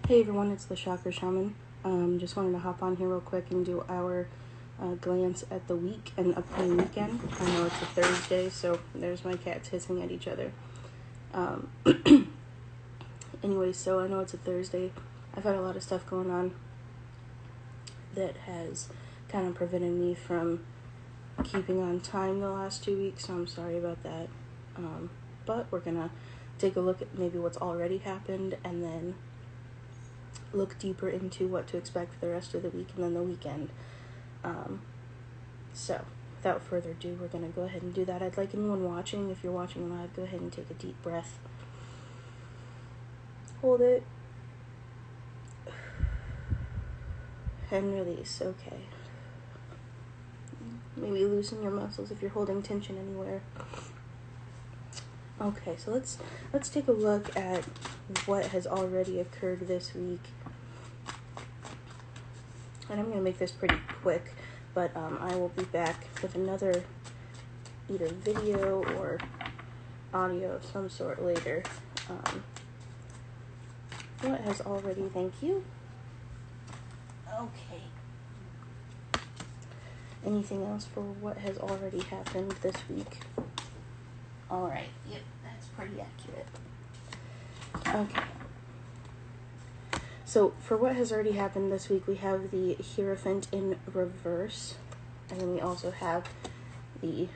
Hey everyone, it's the Chakra Shaman. Just wanted to hop on here real quick and do our glance at the week and upcoming weekend. I know it's a Thursday, so there's my cats hissing at each other. Anyway, so I know it's a Thursday. I've had a lot of stuff going on that has kind of prevented me from keeping on time the last 2 weeks, so I'm sorry about that. But we're gonna take a look at maybe what's already happened and then look deeper into what to expect for the rest of the week and then the weekend. So without further ado, we're going to go ahead and do that. I'd like anyone watching, if you're watching live, go ahead and take a deep breath. Hold it. And release. Okay. Maybe loosen your muscles if you're holding tension anywhere. Okay, so let's take a look at what has already occurred this week. And I'm going to make this pretty quick, but I will be back with another either video or audio of some sort later. What has already, thank you. Okay. Anything else for what has already happened this week? Alright, yep, that's pretty accurate. Okay. So, for what has already happened this week, we have the Hierophant in reverse, and then we also have the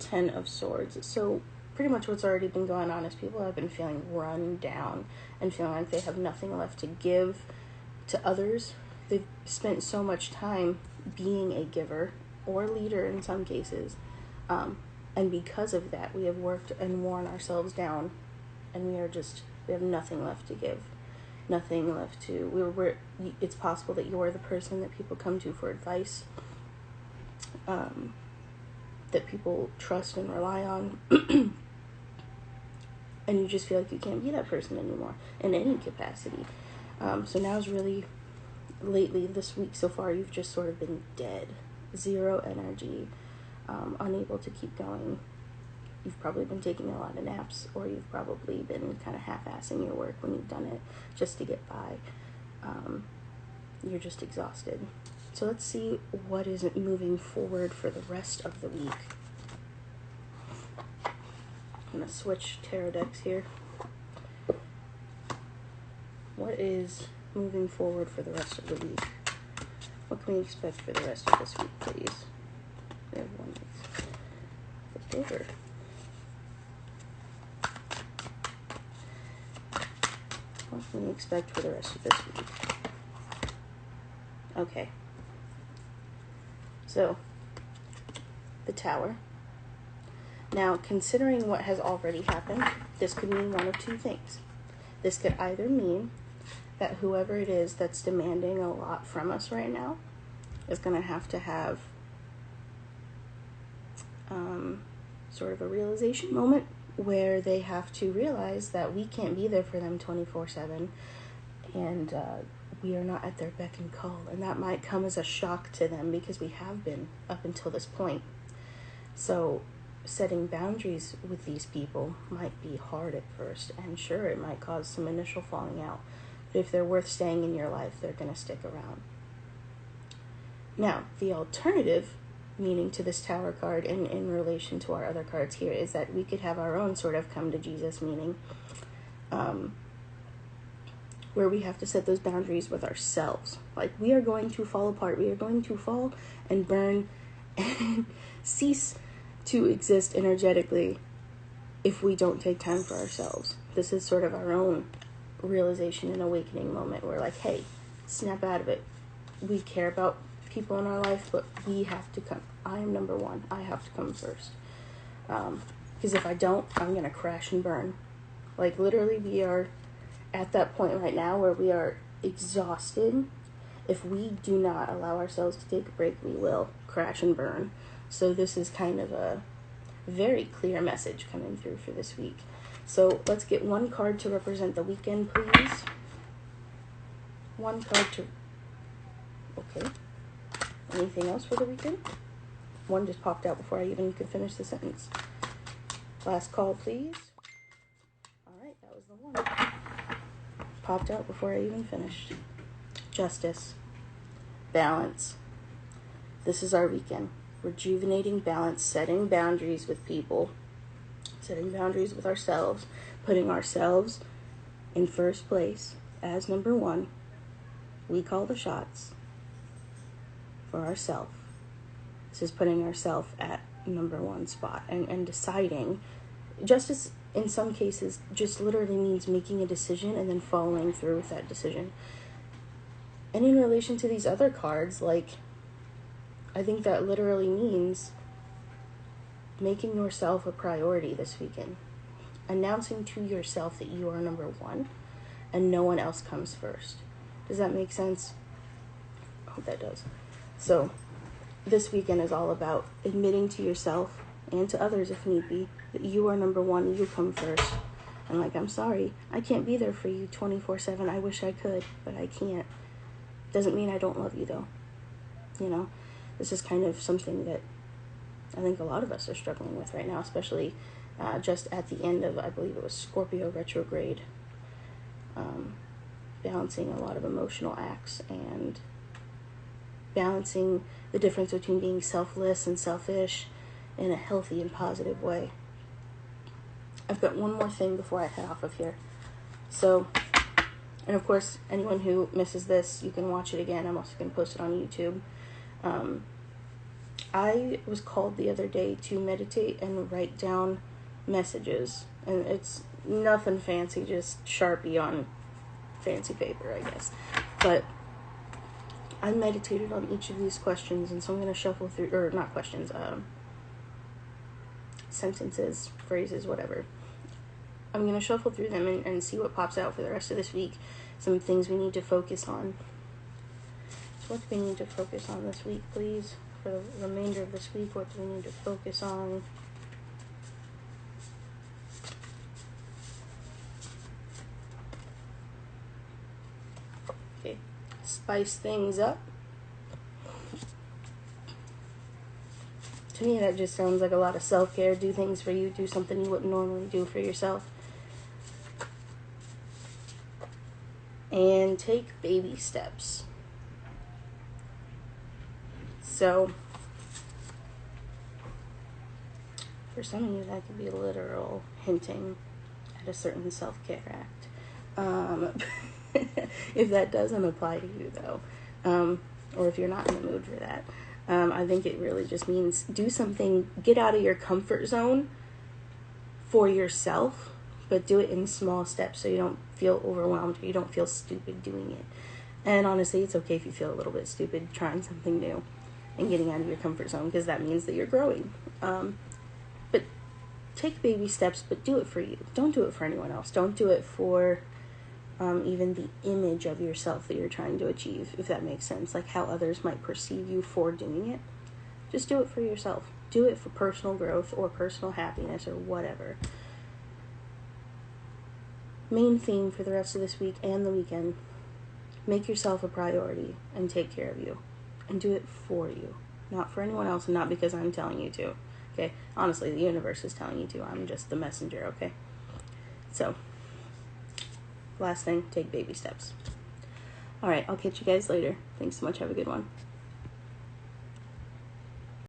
Ten of Swords. So, pretty much what's already been going on is people have been feeling run down and feeling like they have nothing left to give to others. They've spent so much time being a giver, or leader in some cases, and because of that, we have worked and worn ourselves down, and we have nothing left to give. Nothing left to, it's possible that you're the person that people come to for advice, that people trust and rely on, and you just feel like you can't be that person anymore in any capacity. So now's really, lately, this week so far, you've just sort of been dead. Zero energy, unable to keep going. You've probably been taking a lot of naps, or you've probably been kind of half-assing your work when you've done it just to get by. You're just exhausted. So let's see what is moving forward for the rest of the week. I'm going to switch tarot decks here. What is moving forward for the rest of the week? What can we expect for the rest of this week, please? We have one that's bigger. What can we expect for the rest of this week? Okay. So, the Tower. Now, considering what has already happened, this could mean one of two things. This could either mean that whoever it is that's demanding a lot from us right now is going to have sort of a realization moment where they have to realize that we can't be there for them 24/7, and we are not at their beck and call, and that might come as a shock to them because we have been up until this point. So setting boundaries with these people might be hard at first, and sure, it might cause some initial falling out, but if they're worth staying in your life, they're going to stick around. Now, the alternative meaning to this Tower card in relation to our other cards here is that we could have our own sort of come to Jesus meaning, where we have to set those boundaries with ourselves. Like, we are going to fall apart. We are going to fall and burn and cease to exist energetically if we don't take time for ourselves. This is sort of our own realization and awakening moment. We're like, hey, snap out of it. We care about people in our life, but we have to come. I am number one. I have to come first. Because if I don't, I'm going to crash and burn. Like, literally, we are at that point right now where we are exhausted. If we do not allow ourselves to take a break, we will crash and burn. So this is kind of a very clear message coming through for this week. So let's get one card to represent the weekend, please. One card to... Okay. Anything else for the weekend? One just popped out before I even could finish the sentence. Last call, please. All right, that was the one. popped out before I even finished. Justice. Balance. This is our weekend. Rejuvenating balance, setting boundaries with people, setting boundaries with ourselves, putting ourselves in first place as number one. We call the shots for ourselves. This is putting ourselves at number one spot and deciding. Justice, in some cases, just literally means making a decision and then following through with that decision. And in relation to these other cards, like, I think that literally means making yourself a priority this weekend. Announcing to yourself that you are number one and no one else comes first. Does that make sense? I hope that does. So, this weekend is all about admitting to yourself and to others if need be that you are number one, you come first. And like, I'm sorry, I can't be there for you 24/7. I wish I could, but I can't. Doesn't mean I don't love you though. You know, this is kind of something that I think a lot of us are struggling with right now, especially just at the end of, I believe it was Scorpio retrograde. Balancing a lot of emotional acts and balancing the difference between being selfless and selfish in a healthy and positive way. I've got one more thing before I head off of here. So, and of course, anyone who misses this, you can watch it again. I'm also going to post it on YouTube. I was called the other day to meditate and write down messages. And it's nothing fancy, just Sharpie on fancy paper, I guess. But I meditated on each of these questions, and so I'm going to shuffle through, or not questions, sentences, phrases, whatever. I'm going to shuffle through them and see what pops out for the rest of this week. Some things we need to focus on. So what do we need to focus on this week, please? For the remainder of this week, what do we need to focus on? Okay, spice things up. To me, that just sounds like a lot of self-care. Do things for you. Do something you wouldn't normally do for yourself. And take baby steps. So, for some of you, that could be a literal hinting at a certain self-care act. If that doesn't apply to you, though, or if you're not in the mood for that, I think it really just means do something, get out of your comfort zone for yourself, but do it in small steps so you don't feel overwhelmed or you don't feel stupid doing it. And honestly, it's okay if you feel a little bit stupid trying something new and getting out of your comfort zone, because that means that you're growing. But take baby steps, but do it for you. Don't do it for anyone else. Don't do it for even the image of yourself that you're trying to achieve, if that makes sense. Like how others might perceive you for doing it. Just do it for yourself. Do it for personal growth or personal happiness or whatever. Main theme for the rest of this week and the weekend: make yourself a priority and take care of you. And do it for you. Not for anyone else, and not because I'm telling you to. Okay? Honestly, the universe is telling you to. I'm just the messenger, okay? So, last thing, take baby steps. Alright, I'll catch you guys later. Thanks so much. Have a good one.